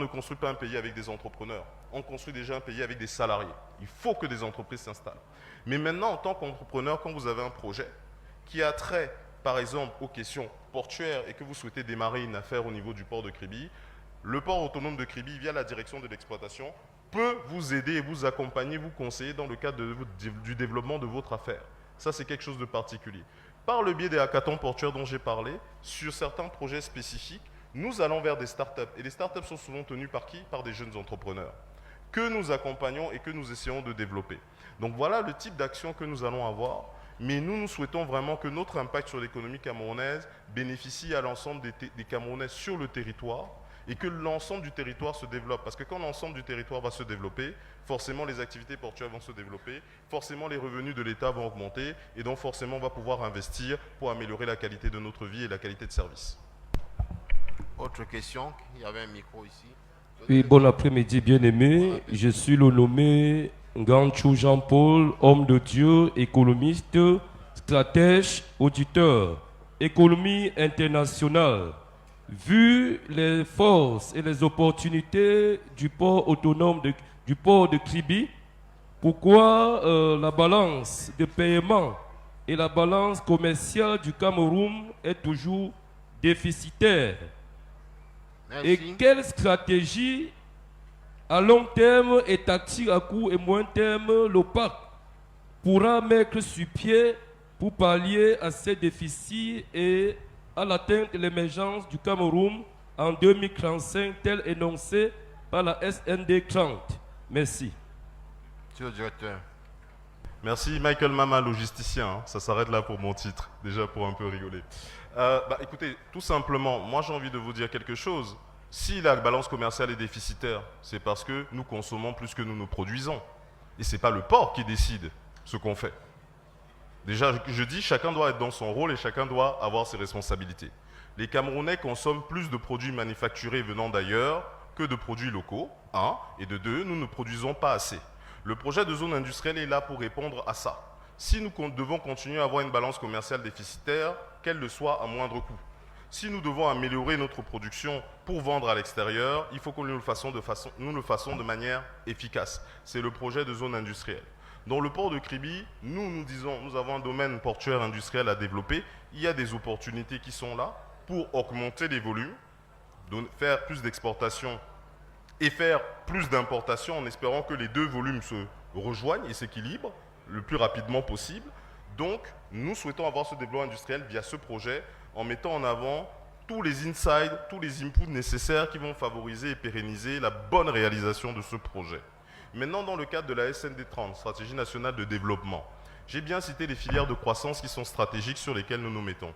construit pas un pays avec des entrepreneurs. On construit déjà un pays avec des salariés. Il faut que des entreprises s'installent. Mais maintenant, en tant qu'entrepreneur, quand vous avez un projet qui a trait, par exemple, aux questions portuaires et que vous souhaitez démarrer une affaire au niveau du port de Kribi, le port autonome de Kribi, via la direction de l'exploitation, peut vous aider et vous accompagner, vous conseiller dans le cadre du développement de votre affaire. Ça, c'est quelque chose de particulier. Par le biais des hackathons portuaires dont j'ai parlé, sur certains projets spécifiques, nous allons vers des startups. Et les startups sont souvent tenues par qui? Par des jeunes entrepreneurs que nous accompagnons et que nous essayons de développer. Donc voilà le type d'action que nous allons avoir. Mais nous souhaitons vraiment que notre impact sur l'économie camerounaise bénéficie à l'ensemble des Camerounais sur le territoire et que l'ensemble du territoire se développe. Parce que quand l'ensemble du territoire va se développer, forcément les activités portuaires vont se développer, forcément les revenus de l'État vont augmenter et donc forcément on va pouvoir investir pour améliorer la qualité de notre vie et la qualité de service. Autre question? Il y avait un micro ici. Oui, bon après-midi, bien-aimé. Je suis le nommé Nganchou Jean-Paul, homme de Dieu, économiste, stratège, auditeur, économie internationale. Vu les forces et les opportunités du port autonome du port de Kribi, pourquoi la balance de paiement et la balance commerciale du Cameroun est toujours déficitaire? Merci. Et quelle stratégie à long terme et tactique à court et moyen terme l'OPAC pourra mettre sur pied pour pallier à ces déficits et à l'atteinte de l'émergence du Cameroun en 2035, tel énoncé par la SND 30? Merci. Monsieur le directeur. Merci Michael Mama, logisticien. Hein. Ça s'arrête là pour mon titre, déjà pour un peu rigoler. Écoutez, tout simplement, moi j'ai envie de vous dire quelque chose. Si la balance commerciale est déficitaire, c'est parce que nous consommons plus que nous nous produisons. Et ce n'est pas le port qui décide ce qu'on fait. Déjà, je dis, chacun doit être dans son rôle et chacun doit avoir ses responsabilités. Les Camerounais consomment plus de produits manufacturés venant d'ailleurs que de produits locaux, un, et de deux, nous ne produisons pas assez. Le projet de zone industrielle est là pour répondre à ça. Si nous devons continuer à avoir une balance commerciale déficitaire, qu'elle le soit à moindre coût. Si nous devons améliorer notre production pour vendre à l'extérieur, il faut que nous le fassions de manière efficace. C'est le projet de zone industrielle. Dans le port de Kribi, nous disons, nous avons un domaine portuaire industriel à développer. Il y a des opportunités qui sont là pour augmenter les volumes, faire plus d'exportations et faire plus d'importations en espérant que les deux volumes se rejoignent et s'équilibrent le plus rapidement possible. Donc, nous souhaitons avoir ce développement industriel via ce projet en mettant en avant tous les insights, tous les inputs nécessaires qui vont favoriser et pérenniser la bonne réalisation de ce projet. Maintenant, dans le cadre de la SND 30, Stratégie nationale de développement, j'ai bien cité les filières de croissance qui sont stratégiques sur lesquelles nous nous mettons.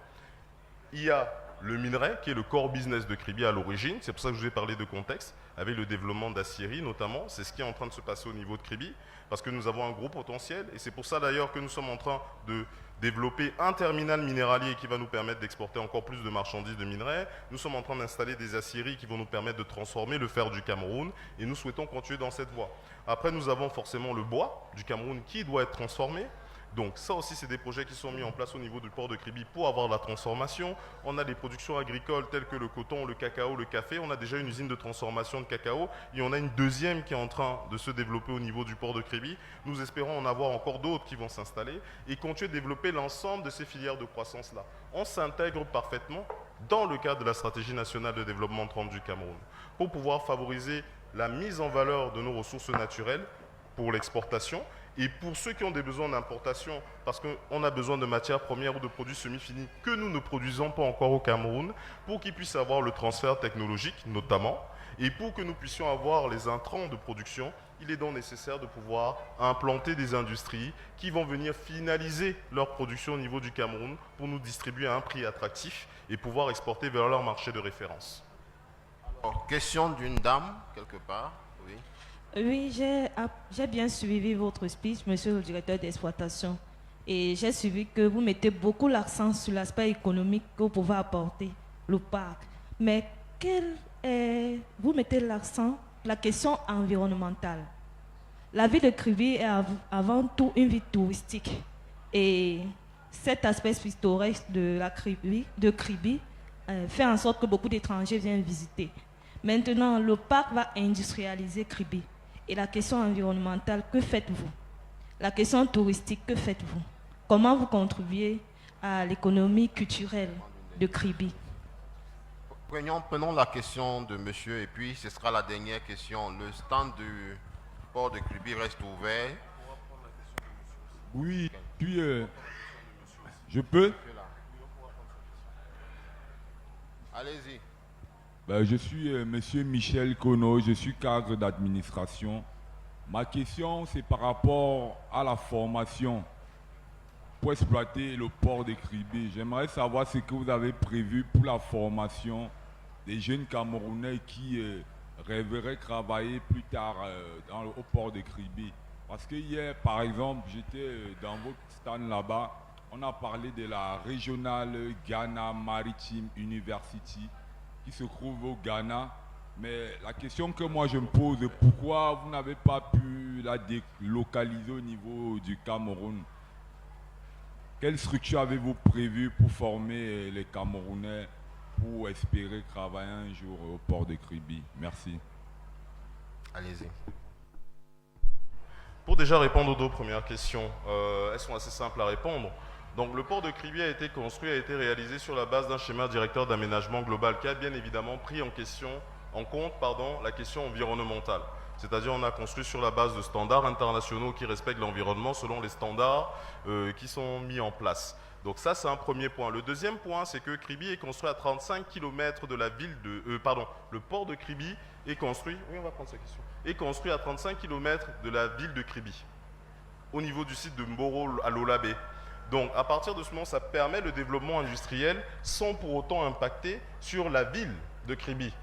Il y a le minerai, qui est le core business de Kribi à l'origine, c'est pour ça que je vous ai parlé de contexte, avec le développement d'acierie notamment, c'est ce qui est en train de se passer au niveau de Kribi, parce que nous avons un gros potentiel, et c'est pour ça d'ailleurs que nous sommes en train de développer un terminal minéralier qui va nous permettre d'exporter encore plus de marchandises de minerais. Nous sommes en train d'installer des aciéries qui vont nous permettre de transformer le fer du Cameroun, et nous souhaitons continuer dans cette voie. Après, nous avons forcément le bois du Cameroun qui doit être transformé. Donc ça aussi, c'est des projets qui sont mis en place au niveau du port de Kribi pour avoir la transformation. On a des productions agricoles telles que le coton, le cacao, le café. On a déjà une usine de transformation de cacao et on a une deuxième qui est en train de se développer au niveau du port de Kribi. Nous espérons en avoir encore d'autres qui vont s'installer et continuer de développer l'ensemble de ces filières de croissance-là. On s'intègre parfaitement dans le cadre de la stratégie nationale de développement 30 du Cameroun pour pouvoir favoriser la mise en valeur de nos ressources naturelles pour l'exportation. Et pour ceux qui ont des besoins d'importation, parce qu'on a besoin de matières premières ou de produits semi-finis que nous ne produisons pas encore au Cameroun, pour qu'ils puissent avoir le transfert technologique notamment, et pour que nous puissions avoir les intrants de production, il est donc nécessaire de pouvoir implanter des industries qui vont venir finaliser leur production au niveau du Cameroun pour nous distribuer à un prix attractif et pouvoir exporter vers leur marché de référence. Alors, question d'une dame, quelque part. Oui. Oui, j'ai bien suivi votre speech, monsieur le directeur d'exploitation. Et j'ai suivi que vous mettez beaucoup l'accent sur l'aspect économique que vous pouvez apporter, le parc. Mais vous mettez l'accent sur la question environnementale. La ville de Kribi est avant tout une ville touristique. Et cet aspect pittoresque de Kribi fait en sorte que beaucoup d'étrangers viennent visiter. Maintenant, le parc va industrialiser Kribi. Et la question environnementale, que faites-vous? La question touristique, que faites-vous? Comment vous contribuez à l'économie culturelle de Kribi? Prenons la question de monsieur et puis ce sera la dernière question. Le stand du port de Kribi reste ouvert. Oui, puis je peux. Allez-y. Ben, je suis monsieur Michel Kono, je suis cadre d'administration. Ma question, c'est par rapport à la formation pour exploiter le port de Kribi. J'aimerais savoir ce que vous avez prévu pour la formation des jeunes Camerounais qui rêveraient travailler plus tard au port de Kribi. Parce que hier, par exemple, j'étais dans votre stand là-bas, on a parlé de la régionale Ghana Maritime University qui se trouve au Ghana. Mais la question que moi je me pose, pourquoi vous n'avez pas pu la délocaliser au niveau du Cameroun? Quelle structure avez-vous prévu pour former les Camerounais pour espérer travailler un jour au port de Kribi? Merci. Allez-y. Pour déjà répondre aux deux premières questions, elles sont assez simples à répondre. Donc le port de Kribi a été construit, a été réalisé sur la base d'un schéma directeur d'aménagement global qui a bien évidemment pris en compte la question environnementale. C'est-à-dire on a construit sur la base de standards internationaux qui respectent l'environnement selon les standards qui sont mis en place. Donc ça, c'est un premier point. Le deuxième point, c'est que Kribi est construit à 35 km de la ville de... le port de Kribi est construit... Oui, on va prendre sa question. Est construit à 35 km de la ville de Kribi, au niveau du site de Mboro à Lolabé. Donc, à partir de ce moment, ça permet le développement industriel sans pour autant impacter sur la ville de Kribi,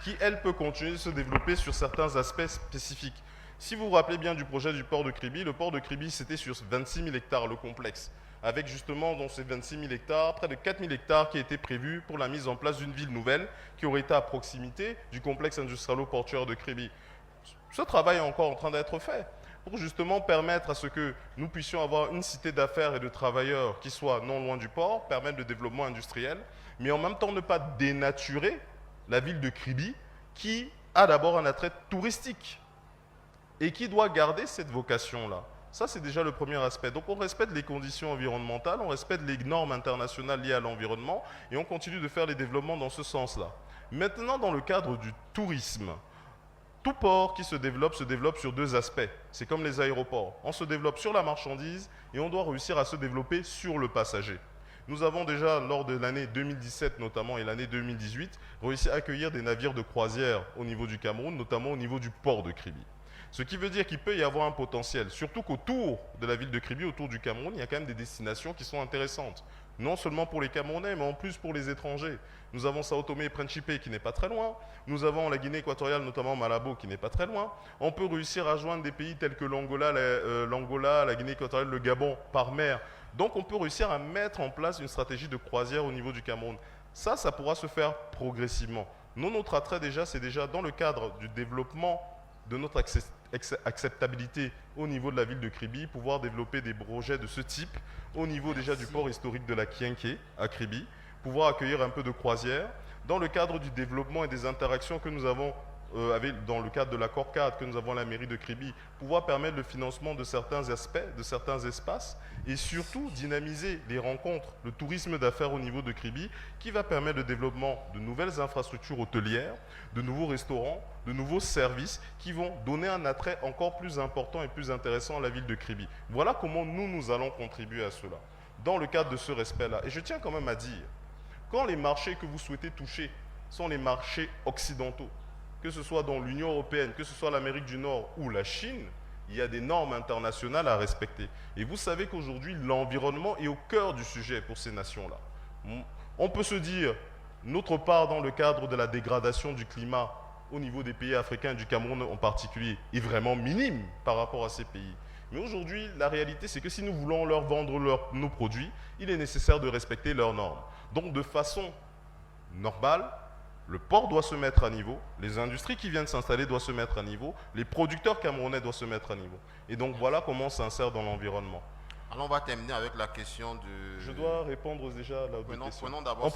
qui, elle, peut continuer de se développer sur certains aspects spécifiques. Si vous vous rappelez bien du projet du port de Kribi, le port de Kribi, c'était sur 26 000 hectares, le complexe, avec justement dans ces 26 000 hectares, près de 4 000 hectares qui étaient prévus pour la mise en place d'une ville nouvelle qui aurait été à proximité du complexe industrialo-portuaire de Kribi. Ce travail est encore en train d'être fait pour justement permettre à ce que nous puissions avoir une cité d'affaires et de travailleurs qui soit non loin du port, permettre le développement industriel, mais en même temps ne pas dénaturer la ville de Kribi qui a d'abord un attrait touristique et qui doit garder cette vocation-là. Ça, c'est déjà le premier aspect. Donc, on respecte les conditions environnementales, on respecte les normes internationales liées à l'environnement et on continue de faire les développements dans ce sens-là. Maintenant, dans le cadre du tourisme, tout port qui se développe sur deux aspects. C'est comme les aéroports. On se développe sur la marchandise et on doit réussir à se développer sur le passager. Nous avons déjà, lors de l'année 2017 notamment et l'année 2018, réussi à accueillir des navires de croisière au niveau du Cameroun, notamment au niveau du port de Kribi. Ce qui veut dire qu'il peut y avoir un potentiel, surtout qu'autour de la ville de Kribi, autour du Cameroun, il y a quand même des destinations qui sont intéressantes. Non seulement pour les Camerounais, mais en plus pour les étrangers. Nous avons Sao Tomé et Principe qui n'est pas très loin. Nous avons la Guinée équatoriale, notamment Malabo, qui n'est pas très loin. On peut réussir à joindre des pays tels que l'Angola, la Guinée équatoriale, le Gabon par mer. Donc on peut réussir à mettre en place une stratégie de croisière au niveau du Cameroun. Ça pourra se faire progressivement. Nous, notre attrait déjà, c'est déjà dans le cadre du développement de notre acceptabilité au niveau de la ville de Kribi, pouvoir développer des projets de ce type au niveau déjà du port historique de la Kienké à Kribi, pouvoir accueillir un peu de croisière. Dans le cadre du développement et des interactions que nous avons dans le cadre de l'accord cadre que nous avons à la mairie de Kribi, pouvoir permettre le financement de certains aspects, de certains espaces et surtout dynamiser les rencontres, le tourisme d'affaires au niveau de Kribi qui va permettre le développement de nouvelles infrastructures hôtelières, de nouveaux restaurants, de nouveaux services qui vont donner un attrait encore plus important et plus intéressant à la ville de Kribi. Voilà comment nous allons contribuer à cela, dans le cadre de ce respect-là. Et je tiens quand même à dire, quand les marchés que vous souhaitez toucher sont les marchés occidentaux, que ce soit dans l'Union européenne, que ce soit l'Amérique du Nord ou la Chine, il y a des normes internationales à respecter. Et vous savez qu'aujourd'hui, l'environnement est au cœur du sujet pour ces nations-là. On peut se dire, notre part dans le cadre de la dégradation du climat au niveau des pays africains, du Cameroun en particulier, est vraiment minime par rapport à ces pays. Mais aujourd'hui, la réalité, c'est que si nous voulons leur vendre nos produits, il est nécessaire de respecter leurs normes. Donc, de façon normale, le port doit se mettre à niveau, les industries qui viennent s'installer doivent se mettre à niveau, les producteurs camerounais doivent se mettre à niveau. Et donc voilà comment on s'insère dans l'environnement. Alors on va terminer avec la question de... Je dois répondre déjà à la question. Prenons d'abord